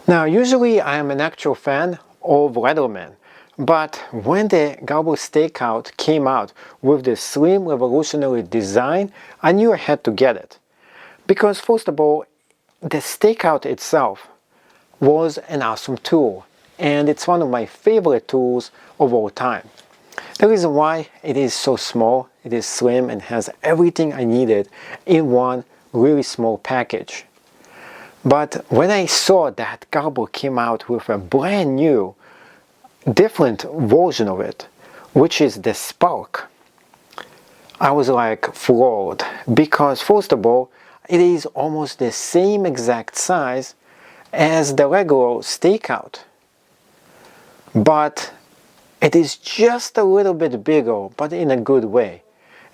Now, usually I am an actual fan of Leatherman, but when the Gerber Stakeout came out with this slim revolutionary design, I knew I had to get it. Because first of all, the Stakeout itself was an awesome tool, and it's one of my favorite tools of all time. The reason why it is so small, it is slim and has everything I needed in one really small package. But when I saw that Gerber came out with a brand new, different version of it, which is the Spark, I was like floored, because first of all, it is almost the same exact size as the regular Stakeout, but it is just a little bit bigger, but in a good way.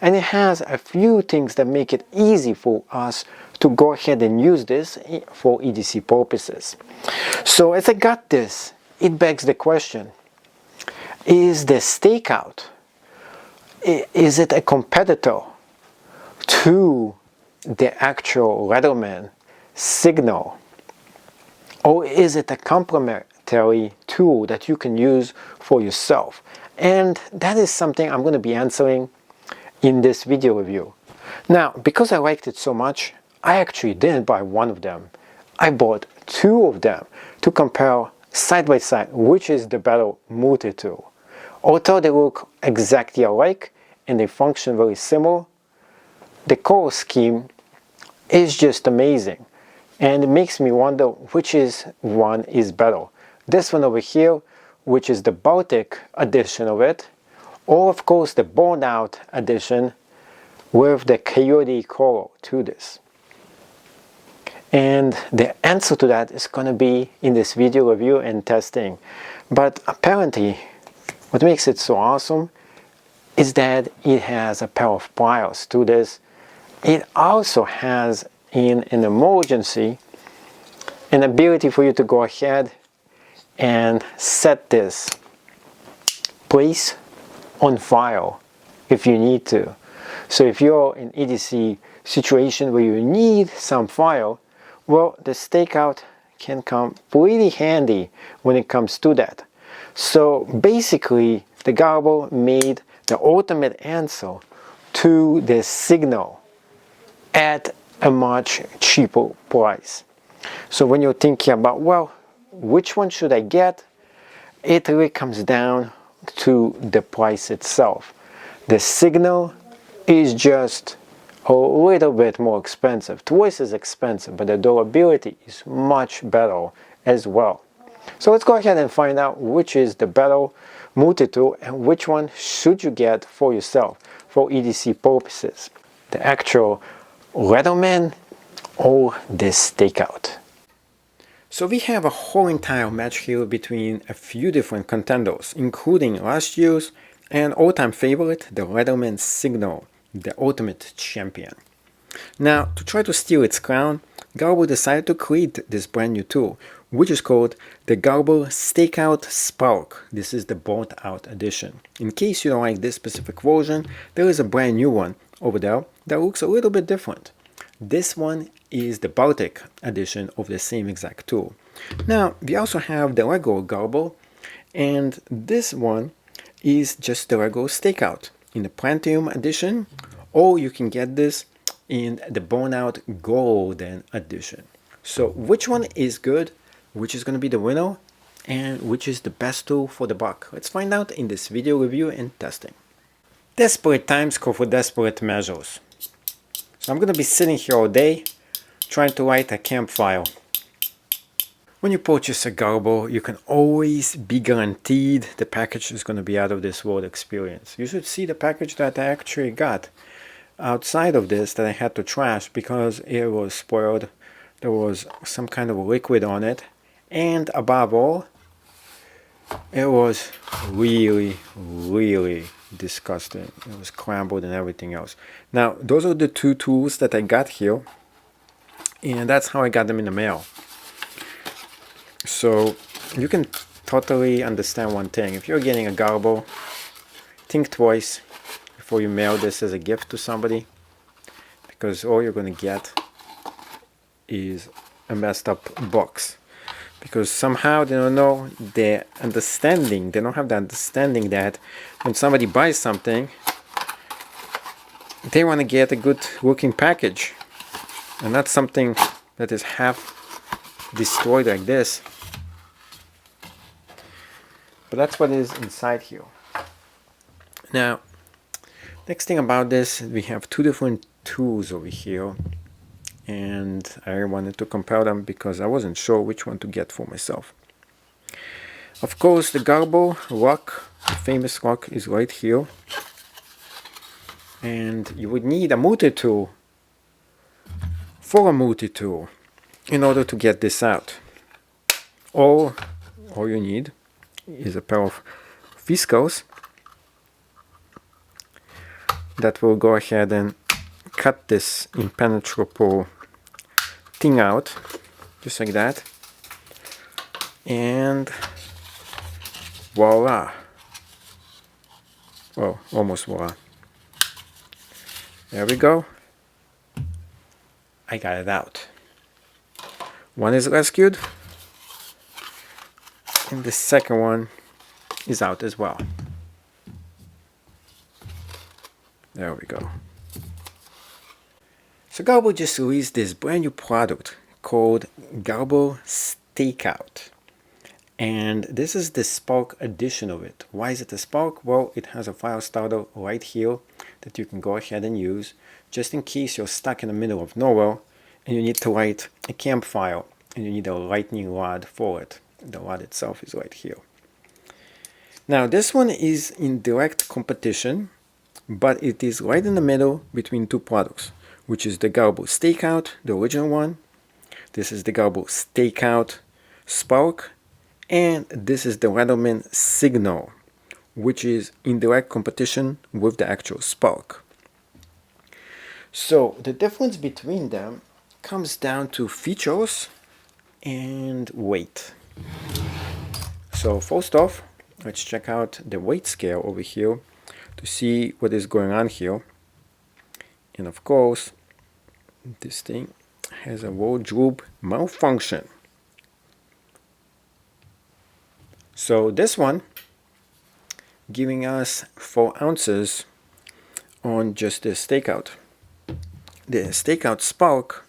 And it has a few things that make it easy for us to go ahead and use this for EDC purposes. So as I got this, it begs the question, is the Stakeout, is it a competitor to the actual Leatherman Signal? Or is it a complementary tool that you can use for yourself? And that is something I'm going to be answering in this video review. Now, because I liked it so much, I actually didn't buy one of them. I bought two of them to compare side by side which is the better multi-tool. Although they look exactly alike and they function very similar, the color scheme is just amazing. And it makes me wonder which one is better. This one over here, which is the Baltic edition of it, or of course the burned out edition with the coyote color to this. And the answer to that is going to be in this video review and testing. But apparently, what makes it so awesome is that it has a pair of pliers to this. It also has, in an emergency, an ability for you to go ahead and set this place on file if you need to. So if you're in EDC situation where you need some file, well, the Stakeout can come pretty handy when it comes to that. So basically, the Gerber made the ultimate answer to the Signal at a much cheaper price. So when you're thinking about, well, which one should I get? It really comes down to the price itself. The Signal is just a little bit more expensive, twice as expensive, but the durability is much better as well. So let's go ahead and find out which is the better multi-tool and which one should you get for yourself for EDC purposes. The actual Leatherman or this Stakeout. So we have a whole entire match here between a few different contenders, including last year's and all-time favorite, the Leatherman Signal, the ultimate champion. Now, to try to steal its crown, Gerber decided to create this brand new tool, which is called the Gerber Stakeout Spark. This is the burnt out edition. In case you don't like this specific version, there is a brand new one over there that looks a little bit different. This one is the Baltic edition of the same exact tool. Now, we also have the regular Gerber, and this one is just the regular Stakeout in the Platinum edition, or you can get this in the burnout golden edition. So which one is good, which is going to be the winner, and which is the best tool for the buck? Let's find out in this video review and testing. Desperate times call for desperate measures. So I'm going to be sitting here all day trying to light a campfire. When you purchase a Gerber, you can always be guaranteed the package is going to be out of this world experience. You should see the package that I actually got outside of this that I had to trash because it was spoiled. There was some kind of liquid on it, and above all, it was really disgusting. It was crumbled and everything else. Now, those are the two tools that I got here, and that's how I got them in the mail. So you can totally understand one thing. If you're getting a Gerber, think twice before you mail this as a gift to somebody, because all you're going to get is a messed up box. because somehow they don't know the understanding. They don't have the understanding that when somebody buys something, they want to get a good looking package and not something that is half destroyed like this. But that's what is inside here. Now, next thing about this, we have two different tools over here, and I wanted to compare them because I wasn't sure which one to get for myself. Of course, the Gerber lock, the famous lock, is right here, and you would need a multi-tool for a multi-tool in order to get this out. All you need is a pair of viscos that will go ahead and cut this impenetrable thing out, just like that, and voila. Well, almost voila. There we go. I got it out. One is rescued, and the second one is out as well. There we go. So Gerber just released this brand new product called Gerber Stakeout. And this is the Spark edition of it. Why is it a Spark? Well, it has a file starter right here that you can go ahead and use just in case you're stuck in the middle of nowhere and you need to light a campfire and you need a lightning rod for it. The rod itself is right here. Now this one is in direct competition, but it is right in the middle between two products, which is the Gerber Stakeout, the original one. This is the Gerber Stakeout Spark, and this is the Leatherman Signal, which is in direct competition with the actual Spark. So the difference between them comes down to features and weight. So first off, let's check out the weight scale over here to see what is going on here. And of course, this thing has a wardrobe malfunction. So this one giving us 4 ounces on just the Stakeout. The Stakeout Spark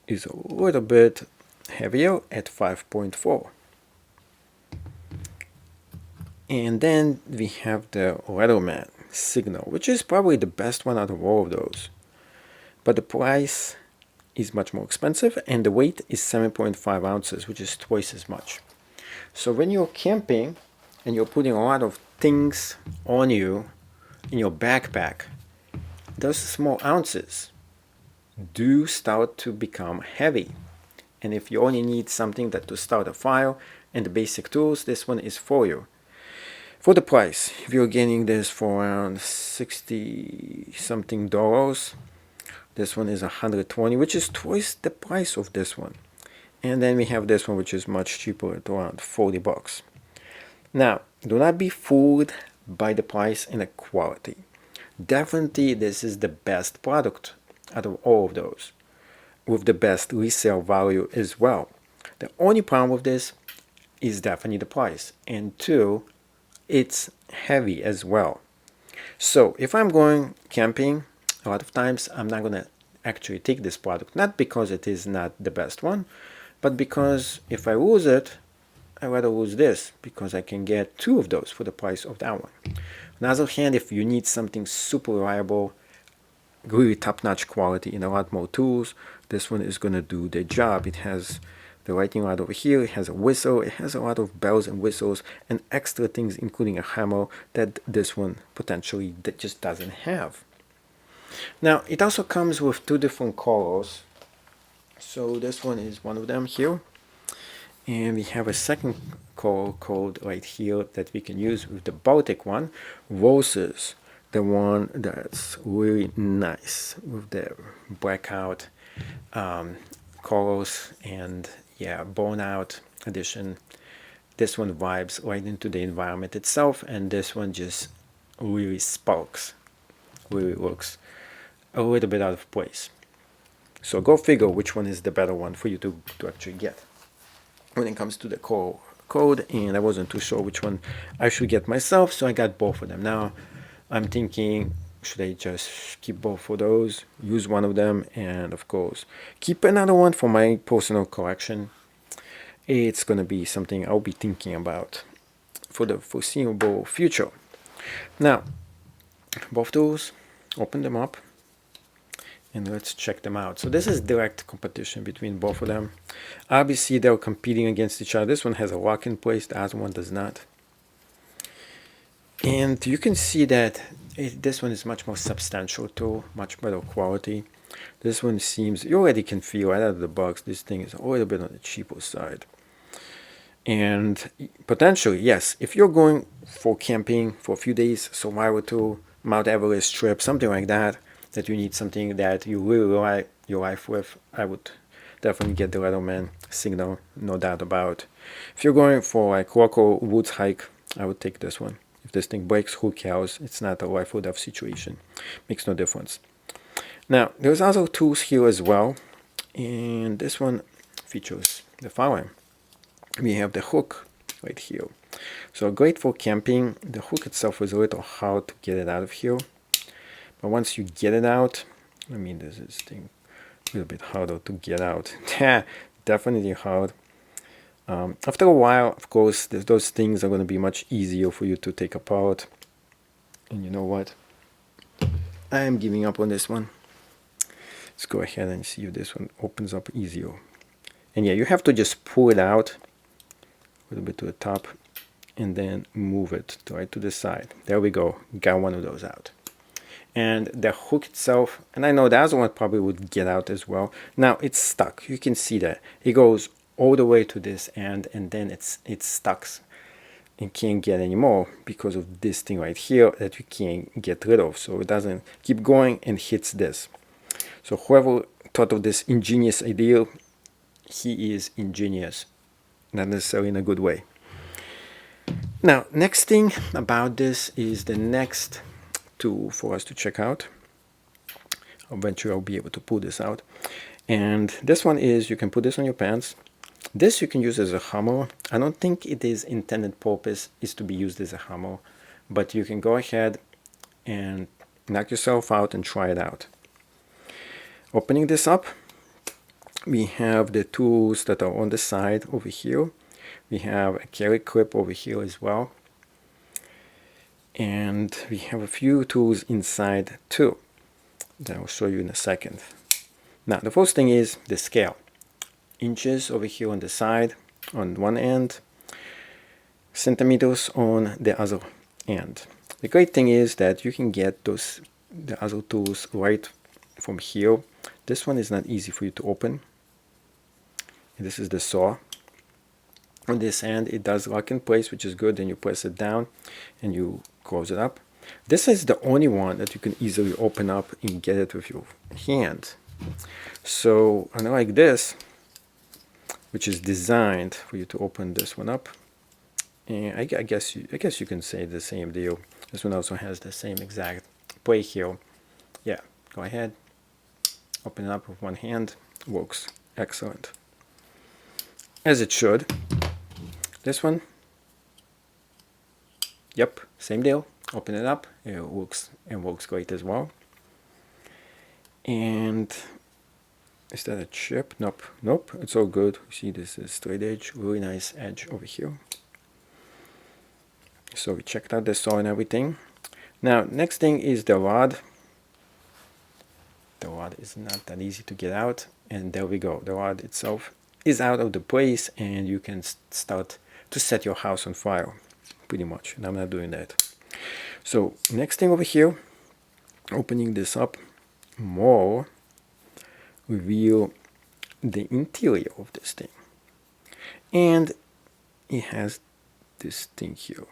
is a little bit heavier at 5.4. And then we have the Leatherman Signal, which is probably the best one out of all of those. But the price is much more expensive, and the weight is 7.5 ounces, which is twice as much. So when you're camping and you're putting a lot of things on you in your backpack, those small ounces do start to become heavy. And if you only need something that to start a fire and the basic tools, this one is for you. For the price, if you're getting this for around 60 something dollars, this one is 120, which is twice the price of this one. And then we have this one, which is much cheaper at around 40 bucks. Now, do not be fooled by the price and the quality. Definitely, this is the best product out of all of those, with the best resale value as well. The only problem with this is definitely the price, and 2, it's heavy as well. So if I'm going camping, a lot of times I'm not going to actually take this product, not because it is not the best one, but because if I lose it, I'd rather lose this, because I can get 2 of those for the price of that one. On the other hand, if you need something super reliable, really top-notch quality and a lot more tools, this one is going to do the job. It has the lightning rod over here, it has a whistle, it has a lot of bells and whistles and extra things, including a hammer, that this one potentially that just doesn't have. Now, it also comes with 2 different colors. So this one is one of them here, and we have a second color code right here that we can use with the Baltic one versus the one that's really nice with the blackout colors and yeah, burnout edition. This one vibes right into the environment itself, and this one just really sparks, really looks a little bit out of place. So go figure which one is the better one for you to actually get. when it comes to the core code, and I wasn't too sure which one I should get myself, so I got both of them. Now I'm thinking, should I just keep both of those, use one of them, and of course keep another one for my personal collection? It's gonna be something I'll be thinking about for the foreseeable future. Now, both those, open them up, and let's check them out. So this is direct competition between both of them. Obviously, they're competing against each other. This one has a lock in place, the other one does not. And you can see that this one is much more substantial too, much better quality. This one seems, you already can feel right out of the box, this thing is a little bit on the cheaper side. And potentially, yes, if you're going for camping for a few days, survival tour, Mount Everest trip, something like that, that you need something that you really rely your life with, I would definitely get the Leatherman Signal, no doubt about. If you're going for like local woods hike, I would take this one. If this thing breaks, who cares? It's not a life or death situation. Makes no difference. Now, there's other tools here as well, and this one features the following. We have the hook right here. So great for camping. The hook itself is a little hard to get it out of here, but once you get it out, I mean, this is thing a little bit harder to get out. Yeah, definitely hard. After a while, of course, those things are going to be much easier for you to take apart. And you know what? I am giving up on this one. Let's go ahead and see if this one opens up easier. And yeah, you have to just pull it out a little bit to the top and then move it right to the side. There we go. Got one of those out. And the hook itself, and I know the other one probably would get out as well. Now it's stuck. You can see that it goes all the way to this end, and then it's stuck and can't get any more because of this thing right here that you can't get rid of. So it doesn't keep going and hits this. So whoever thought of this ingenious idea, he is ingenious, not necessarily in a good way. Now, next thing about this is the next tool for us to check out. Eventually I'll be able to pull this out. And this one is, you can put this on your pants. This you can use as a hammer. I don't think it is intended purpose is to be used as a hammer, but you can go ahead and knock yourself out and try it out. Opening this up, we have the tools that are on the side over here. We have a carry clip over here as well. And we have a few tools inside too that I'll show you in a second. Now, the first thing is the scale. Inches over here on the side on one end, centimeters on the other end. The great thing is that you can get the other tools right from here. This one is not easy for you to open. And this is the saw. On this end, it does lock in place, which is good. Then you press it down and you close it up. This is the only one that you can easily open up and get it with your hand. So unlike this, which is designed for you to open this one up, and I guess you can say the same deal. This one also has the same exact play here. Yeah, go ahead, open it up with one hand. Works excellent, as it should. This one, yep, same deal. Open it up, it works great as well. And is that a chip? Nope, it's all good. You see, this is straight edge, really nice edge over here. So we checked out the saw and everything. Now, next thing is the rod. The rod is not that easy to get out, and there we go. The rod itself is out of the place, and you can start to set your house on fire, pretty much. And I'm not doing that. So next thing over here, opening this up more, reveal the interior of this thing. And it has this thing here.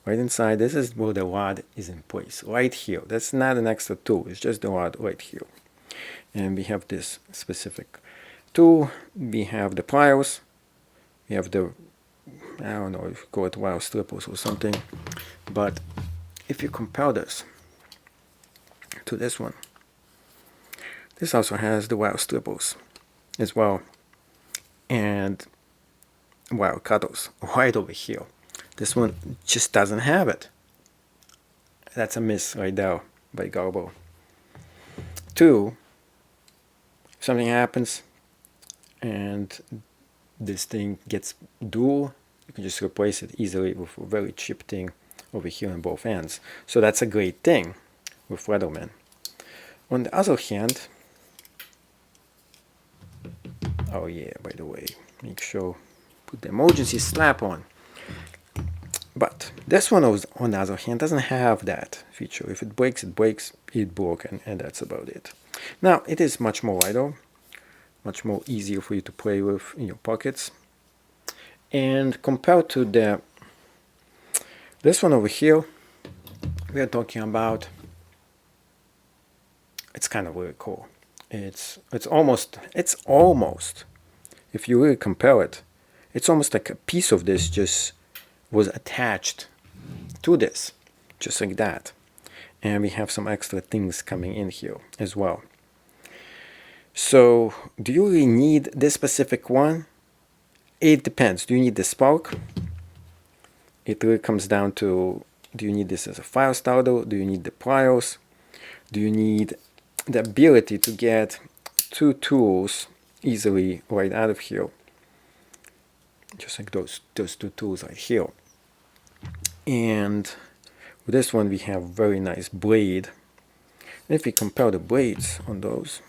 Right inside, this is where the rod is in place, right here. That's not an extra tool, it's just the rod right here. And we have this specific tool. We have the pliers. We have the, I don't know if you call it wire strippers or something. But if you compare this to this one, this also has the wire strippers as well. And wire cutters right over here. This one just doesn't have it. That's a miss right there by Gerber. 2, if something happens and this thing gets dual, you can just replace it easily with a very cheap thing over here on both ends. So that's a great thing with Leatherman. On the other hand, oh yeah, by the way, make sure put the emergency slap on. But this one, on the other hand, doesn't have that feature. If it breaks, it breaks, it broke, and that's about it. Now, it is much more lighter, much more easier for you to play with in your pockets. And compared to this one over here, we are talking about, it's kind of really cool. It's almost, if you really compare it, it's almost like a piece of this just was attached to this, just like that. And we have some extra things coming in here as well. So do you really need this specific one? It depends. Do you need the Spark? It really comes down to, do you need this as a file starter? Do you need the pliers? Do you need the ability to get 2 tools easily right out of here? Just like those 2 tools right here. And with this one we have very nice blade. And if we compare the blades on those,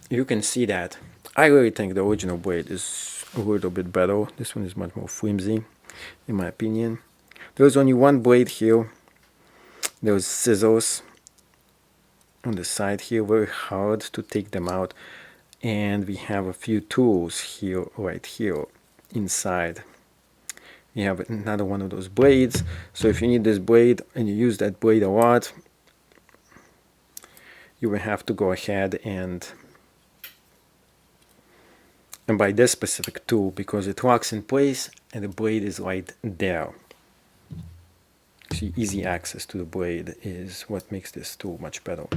you can see that I really think the original blade is a little bit better. This one is much more flimsy, in my opinion. There's only one blade here. There's scissors on the side here, very hard to take them out. And we have a few tools here, right here, inside. We have another one of those blades. So if you need this blade and you use that blade a lot, you will have to go ahead and buy this specific tool, because it locks in place and the blade is right there. See, easy access to the blade is what makes this tool much better.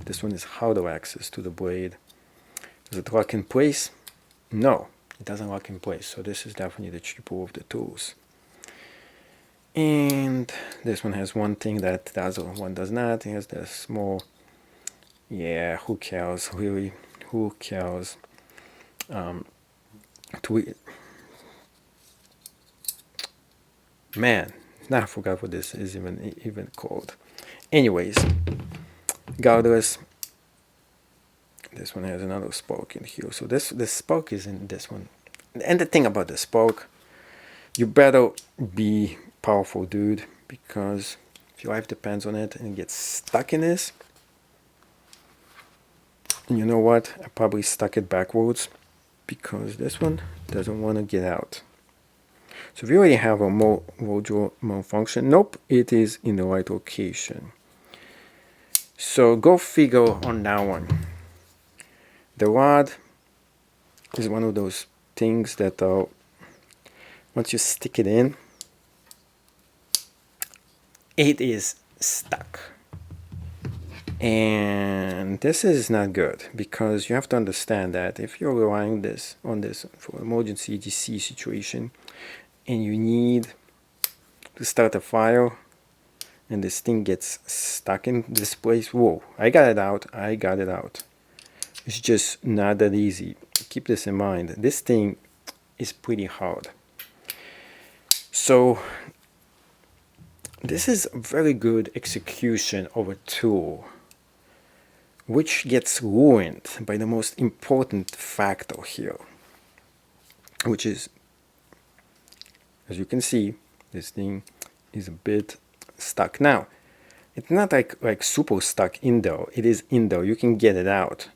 This one is harder access to the blade. Does it lock in place? No, it doesn't lock in place. So this is definitely the cheaper of the tools. And this one has one thing that the other one does not. It has the small, yeah, who cares, really, who cares? Man, now I forgot what this is even called. Anyways, regardless, this one has another Spark in here. So this Spark is in this one. And the thing about the Spark, you better be powerful, dude, because if your life depends on it and it gets stuck in this, and you know what? I probably stuck it backwards because this one doesn't want to get out. So if you already have a module malfunction, nope, it is in the right location. So go figure on that one. The rod is one of those things that once you stick it in, it is stuck. And this is not good, because you have to understand that if you're relying on this for emergency EDC situation, and you need to start a fire, and this thing gets stuck in this place, whoa, I got it out. It's just not that easy. Keep this in mind. This thing is pretty hard. So this is a very good execution of a tool, which gets ruined by the most important factor here, which is, as you can see, this thing is a bit stuck. Now, it's not like super stuck in there. It is in there. You can get it out.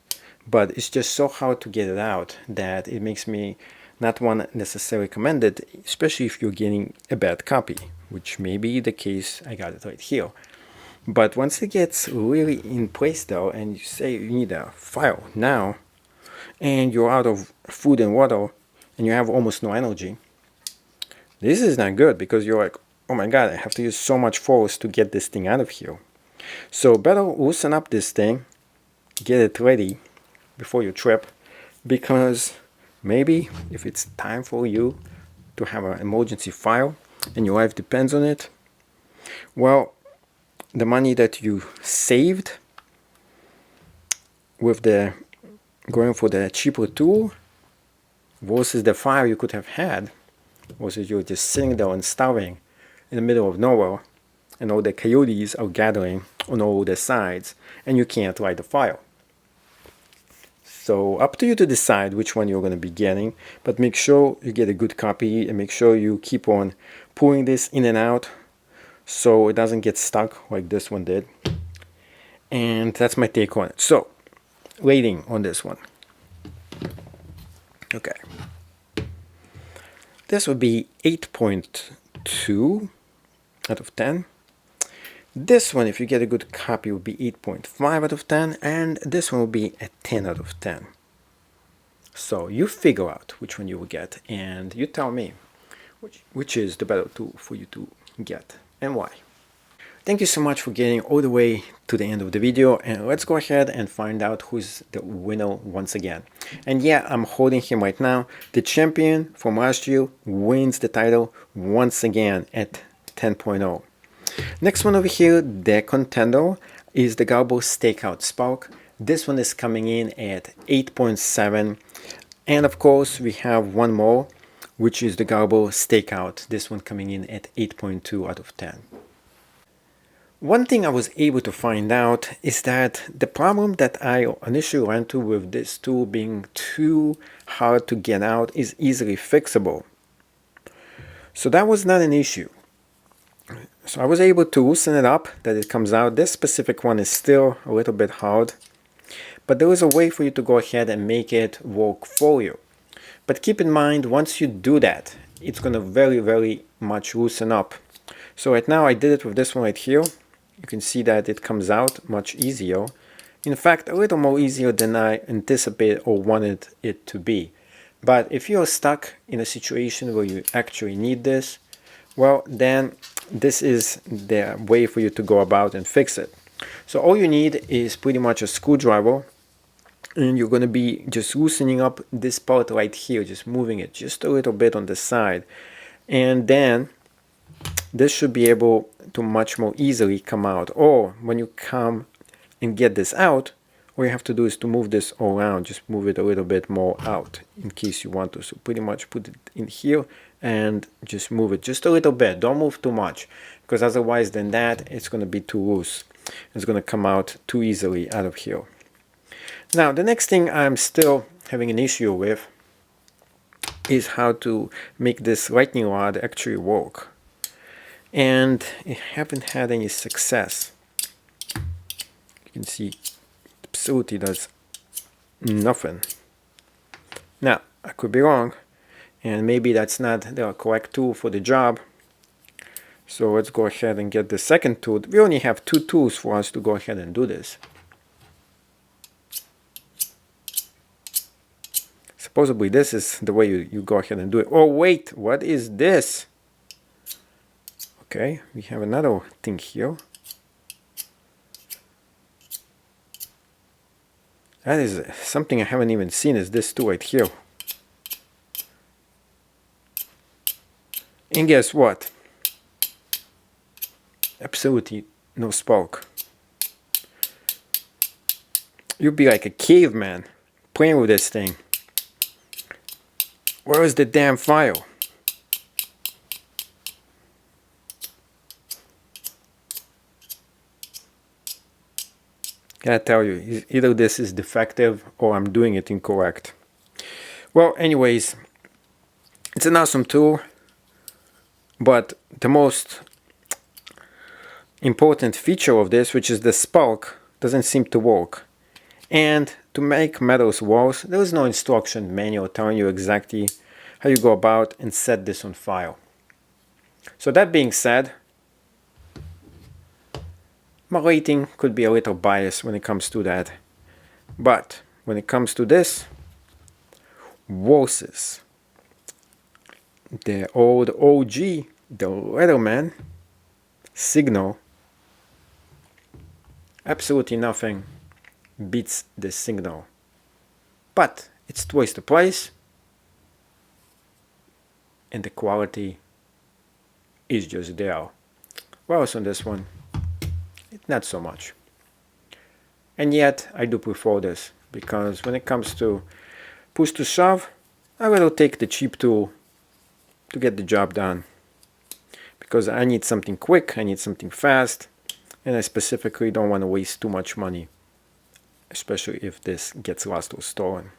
But it's just so hard to get it out that it makes me not want to necessarily recommend it, especially if you're getting a bad copy, which may be the case. I got it right here. But once it gets really in place though, and you say you need a file now, and you're out of food and water, and you have almost no energy, this is not good, because you're like, oh my god, I have to use so much force to get this thing out of here. So better loosen up this thing, get it ready before you trip, because maybe if it's time for you to have an emergency file and your life depends on it, well, the money that you saved with the going for the cheaper tool versus the file you could have had, versus you're just sitting there and starving in the middle of nowhere, and all the coyotes are gathering on all the sides, and you can't write the file. So up to you to decide which one you're going to be getting, but make sure you get a good copy and make sure you keep on pulling this in and out so it doesn't get stuck like this one did. And that's my take on it. So, rating on this one. Okay. This would be 8.2 out of 10. This one, if you get a good copy, would be 8.5 out of 10, and this one will be a 10 out of 10. So you figure out which one you will get, and you tell me which is the better tool for you to get and why. Thank you so much for getting all the way to the end of the video, and let's go ahead and find out who's the winner once again. And yeah, I'm holding him right now. The champion from last year wins the title once again at 10.0. Next one over here, the contender, is the Gerber Stakeout Spark. This one is coming in at 8.7. And of course, we have one more, which is the Gerber Stakeout. This one coming in at 8.2 out of 10. One thing I was able to find out is that the problem that I initially ran into with this tool being too hard to get out is easily fixable. So that was not an issue. So I was able to loosen it up, that it comes out. This specific one is still a little bit hard, but there is a way for you to go ahead and make it work for you. But keep in mind, once you do that, it's going to very, very much loosen up. So right now I did it with this one right here. You can see that it comes out much easier. In fact, a little more easier than I anticipated or wanted it to be. But if you're stuck in a situation where you actually need this, well, then this is the way for you to go about and fix it. So all you need is pretty much a screwdriver, and you're going to be just loosening up this part right here, just moving it just a little bit on the side. And then this should be able to much more easily come out. Or when you come and get this out, all you have to do is to move this all around, just move it a little bit more out in case you want to. So pretty much put it in here and just move it just a little bit. Don't move too much, because otherwise than that it's going to be too loose. It's going to come out too easily out of here. Now the next thing I'm still having an issue with is how to make this lightning rod actually work. And I haven't had any success. You can see Usability does nothing. Now, I could be wrong, and maybe that's not the correct tool for the job. So let's go ahead and get the second tool. We only have two tools for us to go ahead and do this. Supposedly this is the way you go ahead and do it. Oh wait, what is this? Okay, we have another thing here. That is something I haven't even seen, is this tool right here. And guess what? Absolutely no spark. You'd be like a caveman playing with this thing. Where is the damn file? Gotta tell you, either this is defective or I'm doing it incorrect. Well, anyways, it's an awesome tool, but the most important feature of this, which is the spark, doesn't seem to work. And to make matters worse, there is no instruction manual telling you exactly how you go about and set this on file. So that being said, my rating could be a little biased when it comes to that. But when it comes to this, versus the old OG, the Leatherman Signal, absolutely nothing beats the Signal. But It's twice the price, and the quality is just there. Whereas on this one, not so much. And yet, I do prefer this, because when it comes to push to shove, I will take the cheap tool to get the job done. Because I need something quick, I need something fast, and I specifically don't want to waste too much money, especially if this gets lost or stolen.